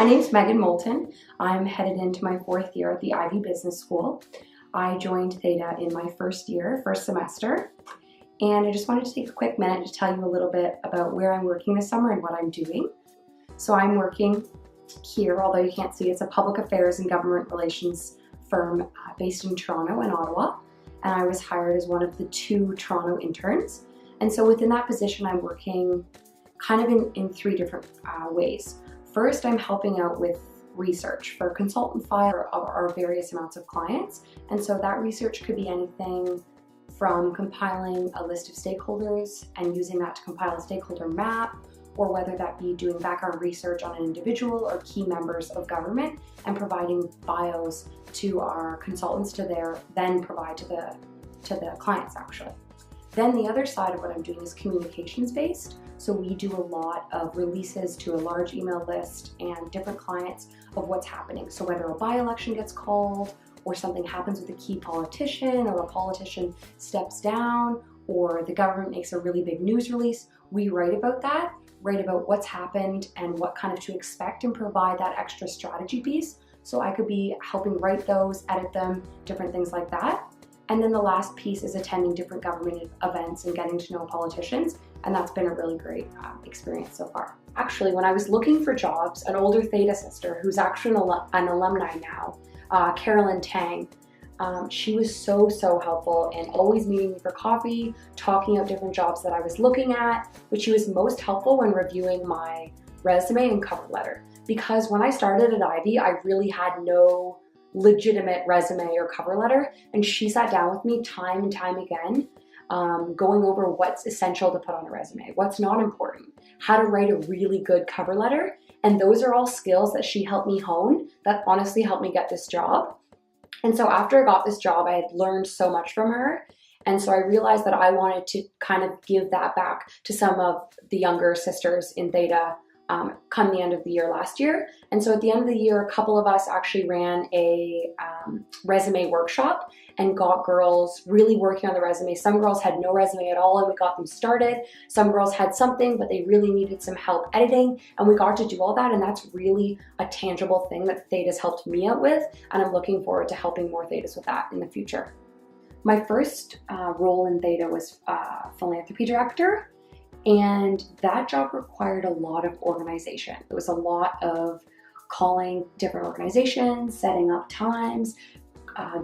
My name's Meagan Moulton. I'm headed into my 4th year at the Ivy Business School. I joined Theta in my first semester, and I just wanted to take a quick minute to tell you a little bit about where I'm working this summer and what I'm doing. So I'm working here, although you can't see, it's a public affairs and government relations firm based in Toronto and Ottawa, and I was hired as one of the 2 Toronto interns. And so within that position, I'm working kind of in 3 different ways. First, I'm helping out with research for consultant file of our various amounts of clients. And so that research could be anything from compiling a list of stakeholders and using that to compile a stakeholder map, or whether that be doing background research on an individual or key members of government and providing bios to our consultants to then provide to the clients actually. Then the other side of what I'm doing is communications based. So we do a lot of releases to a large email list and different clients of what's happening. So whether a by-election gets called, or something happens with a key politician, or a politician steps down, or the government makes a really big news release, we write about that, write about what's happened and what kind of to expect, and provide that extra strategy piece. So I could be helping write those, edit them, different things like that. And then the last piece is attending different government events and getting to know politicians. And that's been a really great experience so far. Actually, when I was looking for jobs, an older Theta sister, who's actually an alumni now, Carolyn Tang, she was so helpful and always meeting me for coffee, talking about different jobs that I was looking at, but she was most helpful when reviewing my resume and cover letter. Because when I started at Ivy, I really had no legitimate resume or cover letter, and she sat down with me time and time again, going over what's essential to put on a resume, what's not important, how to write a really good cover letter. And those are all skills that she helped me hone that honestly helped me get this job. And so after I got this job, I had learned so much from her. And so I realized that I wanted to kind of give that back to some of the younger sisters in Theta come the end of the year last year. And so at the end of the year, a couple of us actually ran a resume workshop and got girls really working on the resume. Some girls had no resume at all and we got them started. Some girls had something, but they really needed some help editing, and we got to do all that. And that's really a tangible thing that Theta's helped me out with. And I'm looking forward to helping more Thetas with that in the future. My first role in Theta was philanthropy director. And that job required a lot of organization. It was a lot of calling different organizations, setting up times,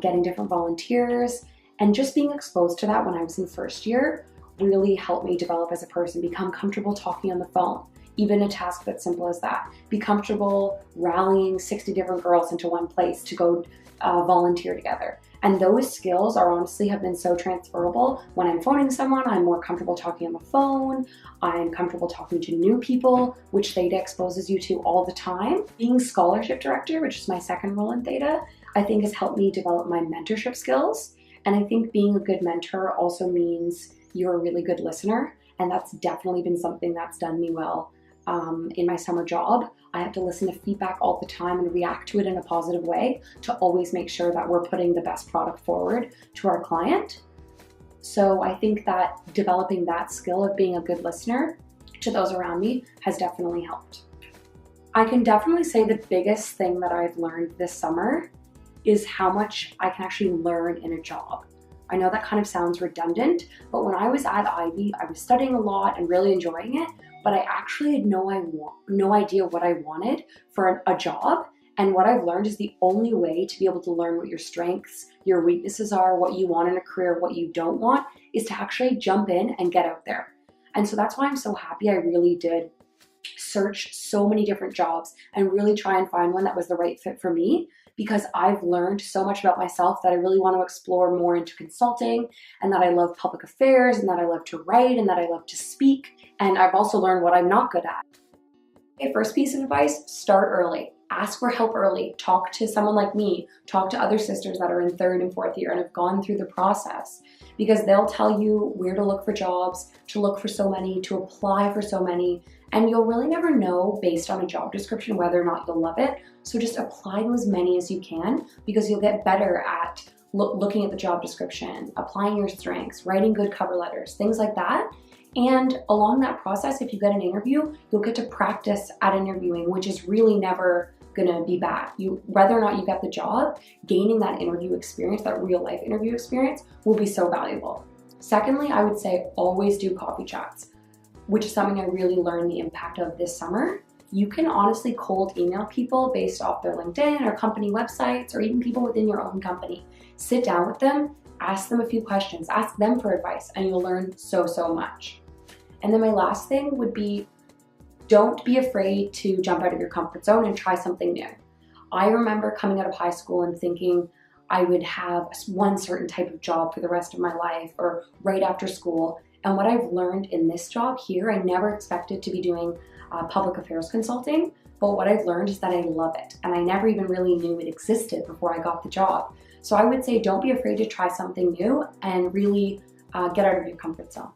getting different volunteers, and just being exposed to that when I was in first year really helped me develop as a person, become comfortable talking on the phone, even a task that's simple as that. Be comfortable rallying 60 different girls into one place to go volunteer together. And those skills honestly have been so transferable. When I'm phoning someone, I'm more comfortable talking on the phone. I'm comfortable talking to new people, which Theta exposes you to all the time. Being scholarship director, which is my second role in Theta, I think has helped me develop my mentorship skills. And I think being a good mentor also means you're a really good listener. And that's definitely been something that's done me well in my summer job. I have to listen to feedback all the time and react to it in a positive way to always make sure that we're putting the best product forward to our client. So I think that developing that skill of being a good listener to those around me has definitely helped. I can definitely say the biggest thing that I've learned this summer is how much I can actually learn in a job. I know that kind of sounds redundant, but when I was at Ivy, I was studying a lot and really enjoying it, but I actually had no idea what I wanted for a job. And what I've learned is the only way to be able to learn what your strengths, your weaknesses are, what you want in a career, what you don't want, is to actually jump in and get out there. And so that's why I'm so happy I really did search so many different jobs and really try and find one that was the right fit for me, because I've learned so much about myself that I really want to explore more into consulting, and that I love public affairs, and that I love to write, and that I love to speak. And I've also learned what I'm not good at. Okay, first piece of advice, start early. Ask for help early. Talk to someone like me. Talk to other sisters that are in 3rd and 4th year and have gone through the process, because they'll tell you where to look for jobs, to look for so many, to apply for so many, and you'll really never know based on a job description whether or not you'll love it. So just apply to as many as you can, because you'll get better at looking at the job description, applying your strengths, writing good cover letters, things like that. And along that process, if you get an interview, you'll get to practice at interviewing, which is really never gonna be bad. Whether or not you get the job, gaining that interview experience, that real life interview experience, will be so valuable. Secondly, I would say always do coffee chats, which is something I really learned the impact of this summer. You can honestly cold email people based off their LinkedIn or company websites, or even people within your own company. Sit down with them, ask them a few questions, ask them for advice, and you'll learn so much. And then my last thing would be, don't be afraid to jump out of your comfort zone and try something new. I remember coming out of high school and thinking I would have one certain type of job for the rest of my life or right after school. And what I've learned in this job here, I never expected to be doing public affairs consulting, but what I've learned is that I love it. And I never even really knew it existed before I got the job. So I would say don't be afraid to try something new and really get out of your comfort zone.